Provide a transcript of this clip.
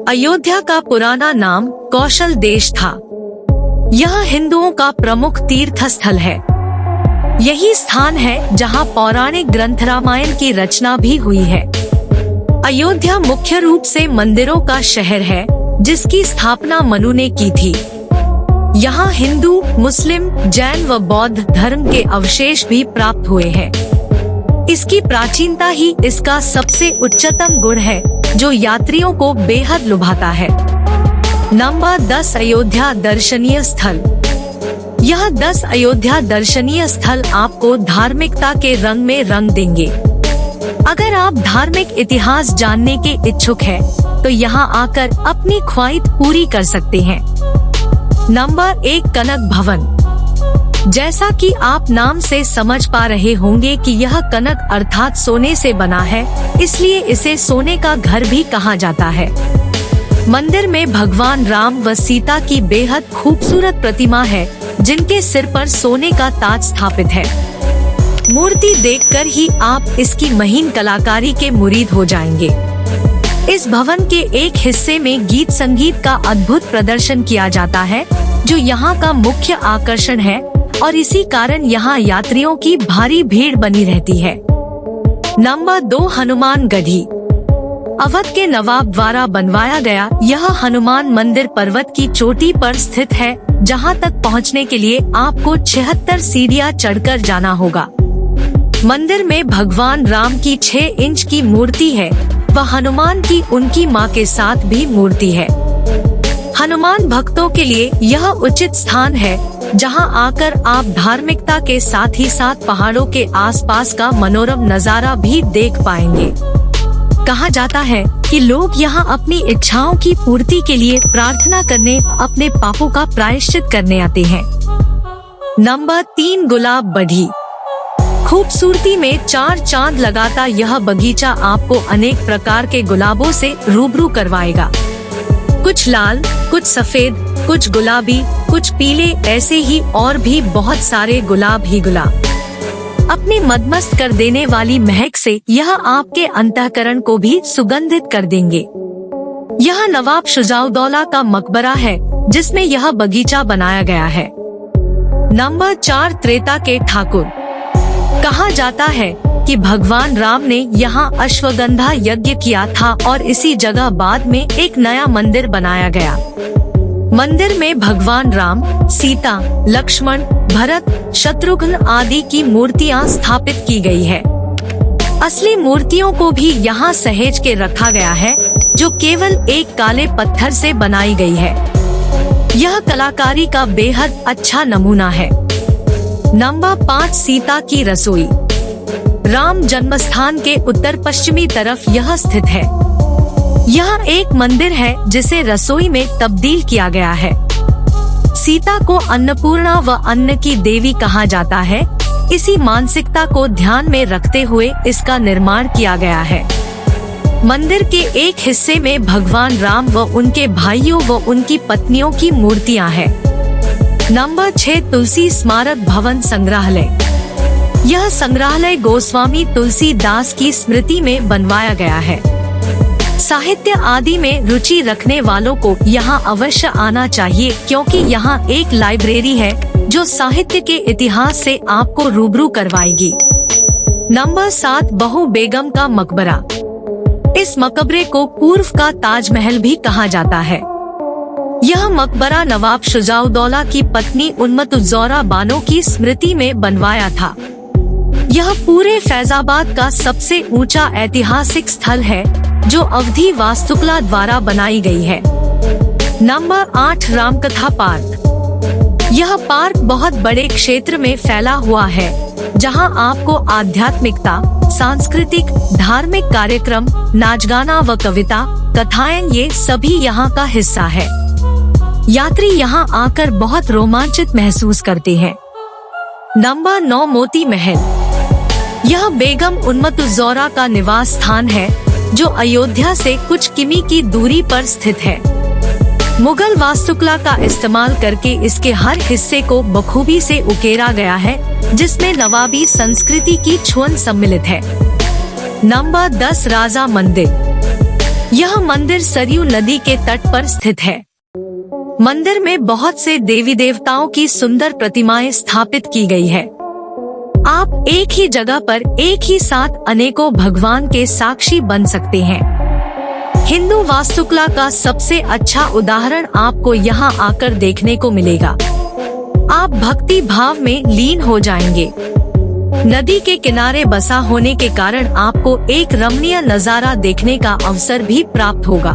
अयोध्या का पुराना नाम कौशल देश था। यह हिंदुओं का प्रमुख तीर्थ स्थल है। यही स्थान है जहां पौराणिक ग्रंथ रामायण की रचना भी हुई है। अयोध्या मुख्य रूप से मंदिरों का शहर है, जिसकी स्थापना मनु ने की थी। यहाँ हिंदू, मुस्लिम, जैन व बौद्ध धर्म के अवशेष भी प्राप्त हुए हैं। इसकी प्राचीनता ही इसका सबसे उच्चतम गुण है, जो यात्रियों को बेहद लुभाता है। नंबर 10 अयोध्या दर्शनीय स्थल। यह 10 अयोध्या दर्शनीय स्थल आपको धार्मिकता के रंग में रंग देंगे। अगर आप धार्मिक इतिहास जानने के इच्छुक हैं, तो यहाँ आकर अपनी ख्वाहिश पूरी कर सकते हैं। नंबर 1 कनक भवन। जैसा कि आप नाम से समझ पा रहे होंगे कि यह कनक अर्थात सोने से बना है, इसलिए इसे सोने का घर भी कहा जाता है। मंदिर में भगवान राम व सीता की बेहद खूबसूरत प्रतिमा है, जिनके सिर पर सोने का ताज स्थापित है। मूर्ति देखकर ही आप इसकी महीन कलाकारी के मुरीद हो जाएंगे। इस भवन के एक हिस्से में गीत संगीत का अद्भुत प्रदर्शन किया जाता है, जो यहाँ का मुख्य आकर्षण है, और इसी कारण यहाँ यात्रियों की भारी भीड़ बनी रहती है। नंबर 2 हनुमान गढ़ी। अवध के नवाब द्वारा बनवाया गया यह हनुमान मंदिर पर्वत की चोटी पर स्थित है, जहाँ तक पहुँचने के लिए आपको 76 सीढ़ियाँ चढ़कर जाना होगा। मंदिर में भगवान राम की 6 इंच की मूर्ति है व हनुमान की उनकी मां के साथ भी मूर्ति है। हनुमान भक्तों के लिए यह उचित स्थान है, जहां आकर आप धार्मिकता के साथ ही साथ पहाड़ों के आसपास का मनोरम नजारा भी देख पाएंगे। कहा जाता है कि लोग यहां अपनी इच्छाओं की पूर्ति के लिए प्रार्थना करने, अपने पापों का प्रायश्चित करने आते हैं। नंबर 3 गुलाब बढ़ी। खूबसूरती में 4 चांद लगाता यह बगीचा आपको अनेक प्रकार के गुलाबों से रूबरू करवाएगा। कुछ लाल, कुछ सफेद, कुछ गुलाबी, कुछ पीले, ऐसे ही और भी बहुत सारे गुलाब ही गुलाब। अपनी मदमस्त कर देने वाली महक से यह आपके अंतःकरण को भी सुगंधित कर देंगे। यह नवाब शुजाउद्दौला का मकबरा है, जिसमें यह बगीचा बनाया गया है। नंबर 4 त्रेता के ठाकुर। कहा जाता है कि भगवान राम ने यहाँ अश्वगंधा यज्ञ किया था और इसी जगह बाद में एक नया मंदिर बनाया गया। मंदिर में भगवान राम, सीता, लक्ष्मण, भरत, शत्रुघ्न आदि की मूर्तियां स्थापित की गई है। असली मूर्तियों को भी यहाँ सहेज के रखा गया है, जो केवल एक काले पत्थर से बनाई गई है। यह कलाकारी का बेहद अच्छा नमूना है। नंबर 5 सीता की रसोई। राम जन्मस्थान के उत्तर पश्चिमी तरफ यह स्थित है। यह एक मंदिर है जिसे रसोई में तब्दील किया गया है। सीता को अन्नपूर्णा व अन्न की देवी कहा जाता है। इसी मानसिकता को ध्यान में रखते हुए इसका निर्माण किया गया है। मंदिर के एक हिस्से में भगवान राम व उनके भाइयों व उनकी पत्नियों की मूर्तियां हैं। नंबर 6 तुलसी स्मारक भवन संग्रहालय। यह संग्रहालय गोस्वामी तुलसीदास की स्मृति में बनवाया गया है। साहित्य आदि में रुचि रखने वालों को यहाँ अवश्य आना चाहिए, क्योंकि यहाँ एक लाइब्रेरी है जो साहित्य के इतिहास से आपको रूबरू करवाएगी। नंबर 7 बहू बेगम का मकबरा। इस मकबरे को पूर्व का ताजमहल भी कहा जाता है। यह मकबरा नवाब शुजाउद्दौला की पत्नी उन्मतुज़्ज़ौरा बानो की स्मृति में बनवाया था। यह पूरे फैजाबाद का सबसे ऊंचा ऐतिहासिक स्थल है, जो अवधी वास्तुकला द्वारा बनाई गई है। नंबर 8 रामकथा पार्क। यह पार्क बहुत बड़े क्षेत्र में फैला हुआ है, जहां आपको आध्यात्मिकता, सांस्कृतिक, धार्मिक कार्यक्रम, नाच गाना व कविता, कथाएं, ये सभी यहाँ का हिस्सा है। यात्री यहाँ आकर बहुत रोमांचित महसूस करते हैं। नंबर 9 मोती महल। यह बेगम उन्मतुज़्ज़ौरा का निवास स्थान है, जो अयोध्या से कुछ किमी की दूरी पर स्थित है। मुगल वास्तुकला का इस्तेमाल करके इसके हर हिस्से को बखूबी से उकेरा गया है, जिसमें नवाबी संस्कृति की छुअन सम्मिलित है। नंबर 10 राजा मंदिर। यह मंदिर सरयू नदी के तट पर स्थित है। मंदिर में बहुत से देवी देवताओं की सुंदर प्रतिमाएं स्थापित की गई है। आप एक ही जगह पर एक ही साथ अनेकों भगवान के साक्षी बन सकते हैं। हिंदू वास्तुकला का सबसे अच्छा उदाहरण आपको यहाँ आकर देखने को मिलेगा। आप भक्ति भाव में लीन हो जाएंगे। नदी के किनारे बसा होने के कारण आपको एक रमणीय नजारा देखने का अवसर भी प्राप्त होगा।